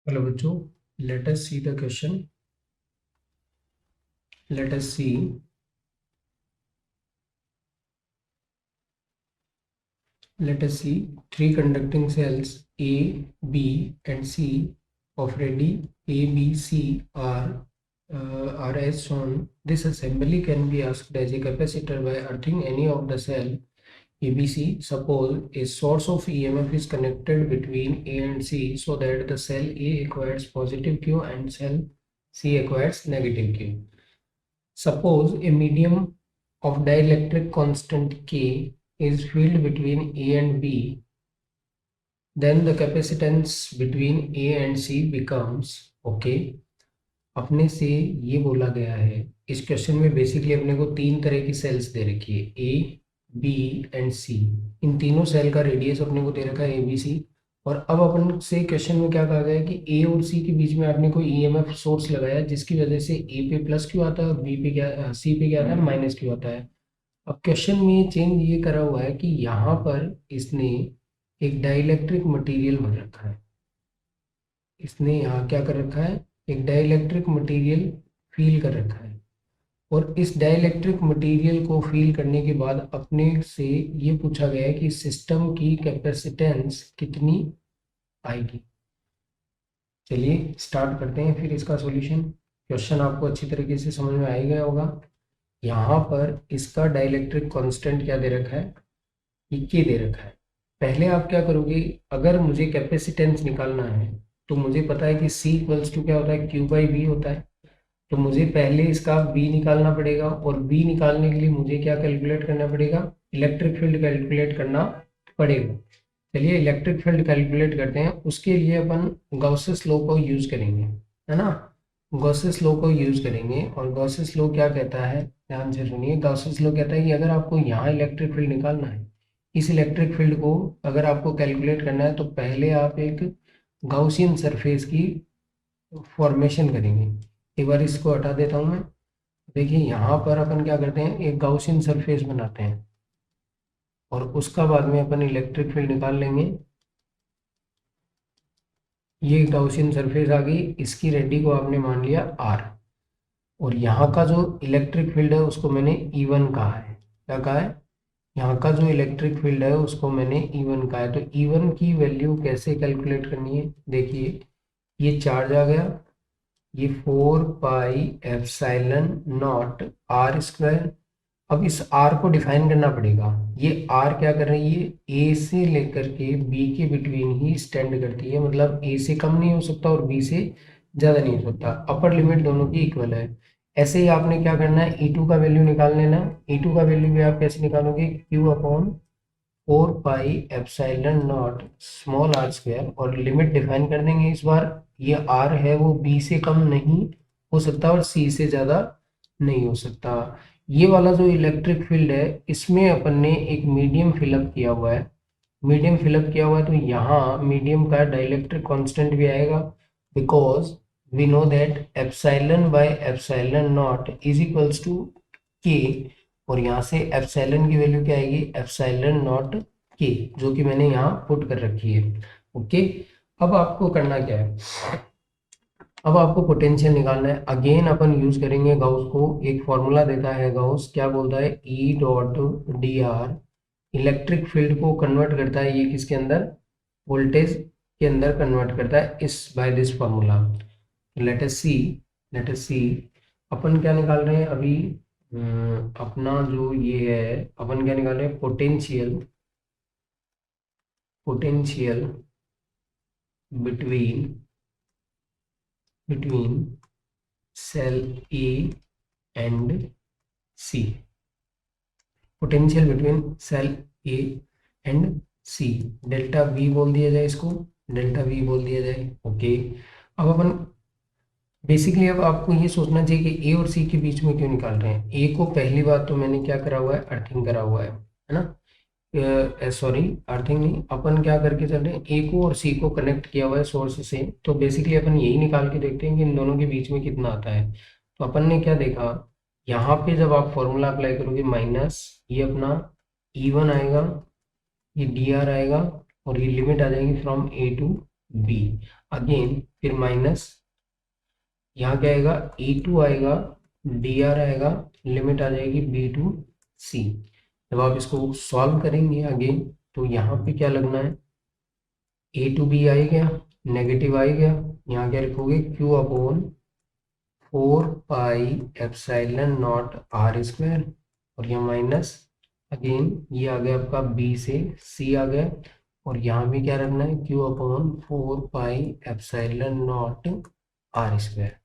Hello बच्चों, let us see the question. Let us see three conducting cells A, B, and C of ready A, B, C are as shown. This assembly can be asked as a capacitor by earthing any of the cell ABC. Suppose a source of EMF is connected between A and C so that the cell A acquires positive Q and cell C acquires negative Q. Suppose a medium of dielectric constant K is filled between A and B, then the capacitance between A and C becomes okay. अपने से ये बोला गया है, इस question में basically अपने को तीन तरह की सेल्स दे रखी है, ए, बी एंड सी। इन तीनों सेल का रेडियस अपने को दे रखा है ए बी सी। और अब अपन से क्वेश्चन में क्या कहा गया है कि ए और सी के बीच में आपने कोई ईएमएफ सोर्स लगाया जिसकी वजह से ए पे प्लस क्यू आता है और बी पे क्या सी पे क्या आता है, माइनस क्यू आता है। अब क्वेश्चन में चेंज ये करा हुआ है कि यहाँ पर इसने एक डाइलेक्ट्रिक मटेरियल भर रखा है। इसने यहाँ क्या कर रखा है, एक डाइलेक्ट्रिक मटेरियल फील कर रखा है। और इस डाइलेक्ट्रिक मटेरियल को फील करने के बाद अपने से ये पूछा गया है कि सिस्टम की कैपेसिटेंस कितनी आएगी। चलिए स्टार्ट करते हैं फिर इसका सॉल्यूशन। क्वेश्चन आपको अच्छी तरीके से समझ में आ ही गया होगा। यहाँ पर इसका डाइलेक्ट्रिक कांस्टेंट क्या दे रखा है, ये के दे रखा है। पहले आप क्या करोगे, अगर मुझे कैपेसिटेंस निकालना है तो मुझे पता है कि C इक्वल्स टू क्या होता है, Q बाई बी होता है। तो मुझे पहले इसका B निकालना पड़ेगा और B निकालने के लिए मुझे क्या कैलकुलेट करना पड़ेगा, इलेक्ट्रिक फील्ड कैलकुलेट करना पड़ेगा। चलिए इलेक्ट्रिक फील्ड कैलकुलेट करते हैं। उसके लिए अपन गॉसेस लॉ को यूज करेंगे, है ना। गॉसेस लॉ को यूज करेंगे और गॉसेस लॉ क्या कहता है, ध्यान से सुनिए। गॉसेस लॉ कहता है कि अगर आपको यहाँ इलेक्ट्रिक फील्ड निकालना है, इस इलेक्ट्रिक फील्ड को अगर आपको कैलकुलेट करना है तो पहले आप एक गाउसियन सरफेस की फॉर्मेशन करेंगे। एक बार इसको हटा देता हूँ मैं। देखिए यहाँ पर अपन क्या करते हैं, एक गाउसियन सरफेस बनाते हैं और उसका बाद में अपन इलेक्ट्रिक फील्ड निकाल लेंगे। ये गाउसियन सरफेस आ गई, इसकी रेडी को आपने मान लिया आर। और यहाँ का जो इलेक्ट्रिक फील्ड है उसको मैंने E1 कहा है। क्या कहा है, यहाँ का जो इलेक्ट्रिक फील्ड है उसको मैंने E1 कहा है। तो E1 की वैल्यू कैसे कैलकुलेट करनी है, देखिए ये चार्ज आ गया, ये 4 pi epsilon naught r square. अब इस आर को डिफाइन करना पड़ेगा। ये आर क्या कर रही है, ए से लेकर के बी के बिटवीन ही स्टैंड करती है, मतलब ए से कम नहीं हो सकता और बी से ज़्यादा नहीं हो सकता। अपर लिमिट दोनों की इक्वल है। ऐसे ही आपने क्या करना है, E2 का वैल्यू निकाल लेना। E2 का वैल्यू भी आप कैसे निकालोगे, Q upon 4 pi epsilon naught small r square. और लिमिट डिफाइन कर देंगे इस बार। ये आर है वो बी से कम नहीं हो सकता और सी से ज़्यादा नहीं हो सकता। ये वाला जो इलेक्ट्रिक फील्ड है इसमें अपन ने एक मीडियम फिलअप किया हुआ है। मीडियम फिलअप किया हुआ है तो यहाँ मीडियम का डाइलेक्ट्रिक कांस्टेंट भी आएगा, because we know that epsilon by epsilon naught is equals to K. और यहाँ से एप्सिलॉन की वैल्यू क्या आएगी, एप्सिलॉन नॉट के, जो कि मैंने यहाँ पुट कर रखी है। ओके, अब आपको करना क्या है, अब आपको पोटेंशियल निकालना है। अगेन अपन यूज करेंगे गाउस को। एक फॉर्मूला देता है गाउस, क्या बोलता है, E dot D R electric field को कन्वर्ट करता है ये किसके अंदर, वोल्टेज के अंदर कन्वर्ट करता है इस by this formula. Let us see, let us see अपन क्या निकाल रहे हैं अभी, अपना जो ये है अपन क्या निकाल रहे हैं, potential, potential between between cell A and C, potential between cell A and C। Delta V बोल दिया जाए इसको, डेल्टा V बोल दिया जाए। ओके, अब अपन बेसिकली अब आपको ये सोचना चाहिए कि A और C के बीच में क्यों निकाल रहे हैं। A को पहली बात तो मैंने क्या करा हुआ है, अर्थिंग करा हुआ है ना। सॉरी अर्थिंग नहीं, अपन क्या करके चल रहे हैं, ए को और सी को कनेक्ट किया हुआ है सोर्स से। तो बेसिकली अपन यही निकाल के देखते हैं कि इन दोनों के बीच में कितना आता है। तो अपन ने क्या देखा, यहाँ पे जब आप फॉर्मूला अप्लाई करोगे माइनस ये अपना E1 आएगा, ये डी आर आएगा और ये लिमिट आ जाएगी from A to B. Again फिर माइनस, यहाँ क्या आएगा, ए टू आएगा, डी आर आएगा, लिमिट आ जाएगी बी टू सी। जब आप इसको सॉल्व करेंगे अगेन, तो यहाँ पे क्या लगना है, ए टू बी आ गया, नेगेटिव आ गया, यहाँ क्या लिखोगे, Q upon 4 pi epsilon naught r square, और यहाँ माइनस, अगेन ये आ गया आपका बी से सी आ गया, और यहाँ भी क्या रखना है, Q upon 4 pi epsilon naught r square.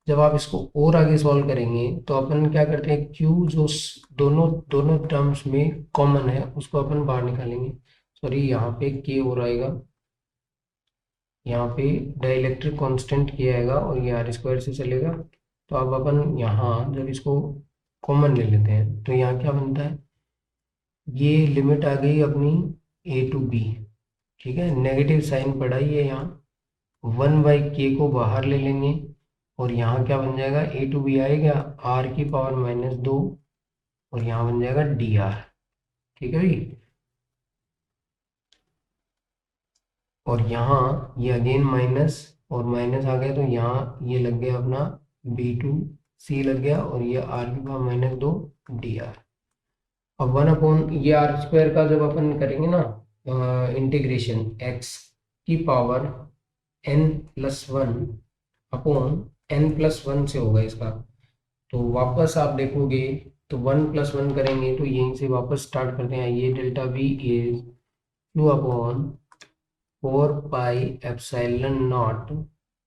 जब आप इसको और आगे सॉल्व करेंगे तो अपन क्या करते हैं, क्यू जो दोनों दोनों टर्म्स में कॉमन है उसको अपन बाहर निकालेंगे। सॉरी, यहाँ पे के और आएगा, यहाँ पे डाइलेक्ट्रिक कांस्टेंट किया आएगा, और ये आर स्क्वायर से चलेगा। तो अब अपन यहाँ जब इसको कॉमन ले लेते हैं तो यहाँ क्या बनता है, ये लिमिट आ गई अपनी ए टू बी, ठीक है, नेगेटिव साइन पड़ा ही है यहाँ, 1/k को बाहर ले लेंगे, और यहाँ क्या बन जाएगा, ए टू बी आएगा आर की पावर -2, और यहाँ बन जाएगा डी आर। ठीक है भाई, और यहाँ ये अगेन माइनस और माइनस आ गया, तो यहाँ ये लग गया अपना बी टू सी लग गया, और ये आर की पावर -2 डी आर। अब 1 अपॉन ये आर स्क्वायर का जब अपन करेंगे ना इंटीग्रेशन, एक्स की पावर n+1 अपॉन n+1 से होगा इसका। तो वापस आप देखोगे तो 1+1 करेंगे, तो यहीं से वापस स्टार्ट करते हैं, ये delta we is Q upon 4 pi epsilon not,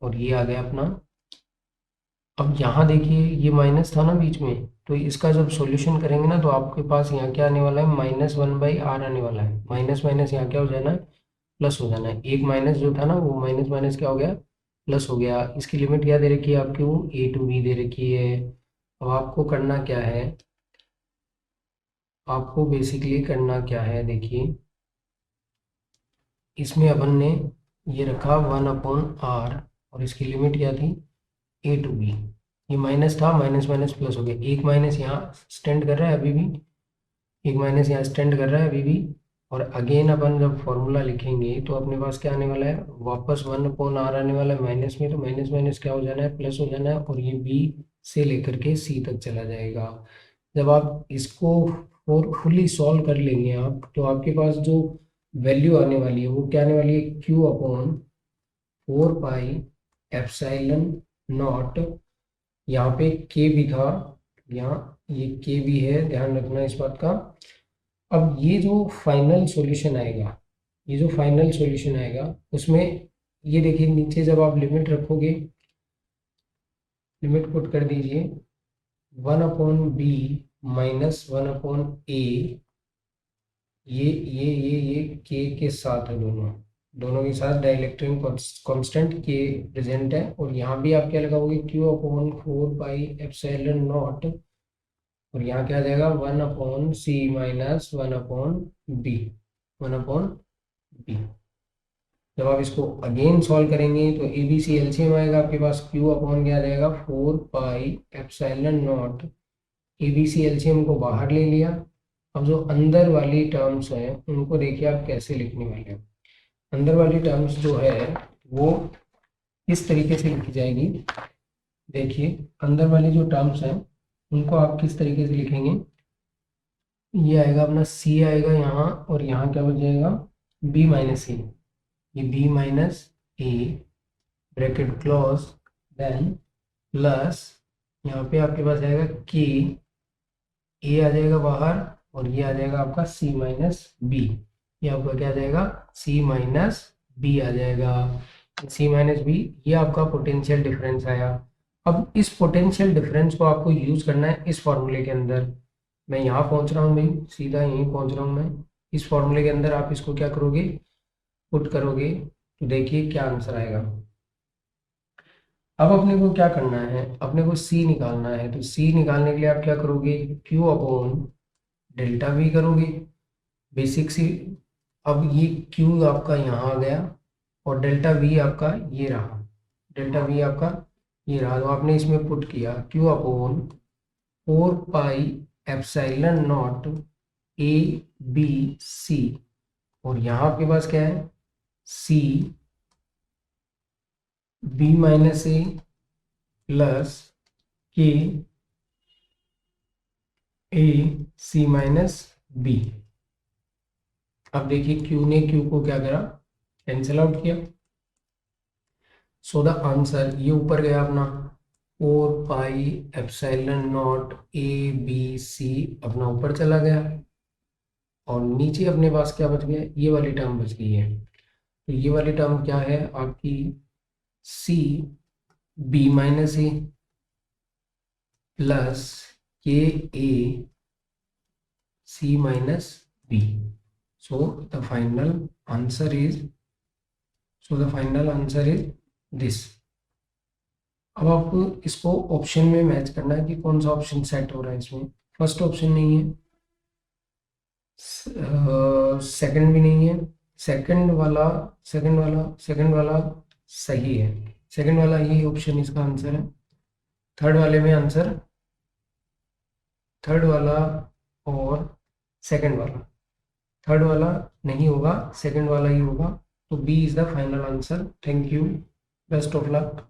और ये आ गया अपना। अब यहाँ देखिए ये माइनस था ना बीच में, तो इसका जब सॉल्यूशन करेंगे ना तो आपके पास यहाँ क्या आने वाला है, -1/r आने वाला है। माइनस माइनस यहाँ क्या हो जाना है, प्लस हो जाना है। एक माइनस जो था ना वो माइनस माइनस क्या हो गया, प्लस हो गया। इसकी लिमिट क्या दे रखी है आपकी, वो ए टू बी दे रखी है। अब आपको करना क्या है, आपको बेसिकली करना क्या है, देखिए इसमें अपन ने ये रखा 1/r, और इसकी लिमिट क्या थी, ए टू बी। ये माइनस था, माइनस माइनस प्लस हो गया, एक माइनस यहाँ स्टैंड कर रहा है अभी भी, एक माइनस यहाँ स्टैंड कर रहा है अभी भी। और अगेन अपन जब फॉर्मूला लिखेंगे तो अपने पास क्या आने वाला है, वापस 1/r आने वाला है माइनस में, तो माइनस माइनस क्या हो जाना है, प्लस हो जाना है, और ये बी से लेकर के सी तक चला जाएगा। जब आप इसको और फुली सॉल्व कर लेंगे आप, तो आपके पास जो वैल्यू आने वाली है वो क्या आने वाली है, Q upon 4 pi epsilon not, यहाँ पे के भी था, यहाँ ये के भी है, ध्यान रखना इस बात का। अब ये जो फाइनल सॉल्यूशन आएगा, ये जो फाइनल सॉल्यूशन आएगा उसमें ये देखिए नीचे जब आप लिमिट रखोगे, लिमिट पुट कर दीजिए 1/b -1/a, ये के साथ है, दोनों दोनों के साथ डाइलेक्ट्रिक कांस्टेंट के प्रेजेंट है। और यहाँ भी आप क्या लगाओगे, Q upon 4 pi epsilon not, और यहाँ क्या आ जाएगा, 1/c -1/b, 1/b। जब आप इसको अगेन सॉल्व करेंगे तो ए बी सी एलसीएम आएगा आपके पास, क्यू अपॉन क्या आ जाएगा, 4 pi epsilon naught. A B C LCM को बाहर ले लिया। अब जो अंदर वाली टर्म्स हैं उनको देखिए आप कैसे लिखने वाले हैं। अंदर वाली टर्म्स जो है वो इस तरीके से लिखी जाएगी। देखिए अंदर वाली जो टर्म्स हैं उनको आप किस तरीके से लिखेंगे, ये आएगा अपना सी आएगा यहाँ, और यहाँ क्या बच जाएगा, बी माइनस ए, ये B minus A bracket close, then plus यहाँ पे आपके पास आएगा के, ए आ जाएगा बाहर, और ये आ जाएगा आपका सी माइनस बी। ये आपका क्या आ जाएगा, सी माइनस बी आ जाएगा, सी माइनस बी। ये आपका पोटेंशियल डिफरेंस आया। अब इस पोटेंशियल डिफरेंस को आपको यूज करना है इस फॉर्मूले के अंदर। मैं यहाँ पहुँच रहा हूँ भाई, सीधा यहीं पहुँच रहा हूँ मैं। इस फॉर्मूले के अंदर आप इसको क्या करोगे, पुट करोगे, तो देखिए क्या आंसर आएगा। अब अपने को क्या करना है, अपने को सी निकालना है। तो सी निकालने के लिए आप क्या करोगे, क्यू अपॉन डेल्टा वी करोगे, बेसिक सी। अब ये क्यू आपका यहाँ आ गया, और डेल्टा वी आपका ये रहा, डेल्टा वी आपका ये रहा। तो आपने इसमें पुट किया Q upon 4 pi epsilon naught A B C, और यहाँ आपके पास क्या है, C B minus A plus K A C minus B. अब देखिए क्यू ने क्यू को क्या करा, कैंसिल आउट किया। सो द आंसर ये ऊपर गया अपना 4 pi epsilon naught A B C अपना ऊपर चला गया, और नीचे अपने पास क्या बच गया, ये वाली टर्म बच गई है। तो ये वाली टर्म क्या है आपकी, C B minus A plus K A C minus B. So the final answer is this. अब आपको इसको ऑप्शन में मैच करना है कि कौन सा ऑप्शन सेट हो रहा है इसमें। फर्स्ट ऑप्शन नहीं है, सेकंड भी नहीं है, सेकंड वाला सही है, सेकंड वाला ही ऑप्शन इसका आंसर है। थर्ड वाले में आंसर, थर्ड वाला और सेकंड वाला, थर्ड वाला नहीं होगा, सेकंड वाला ही होगा। तो B is the final answer. Thank you, best of luck.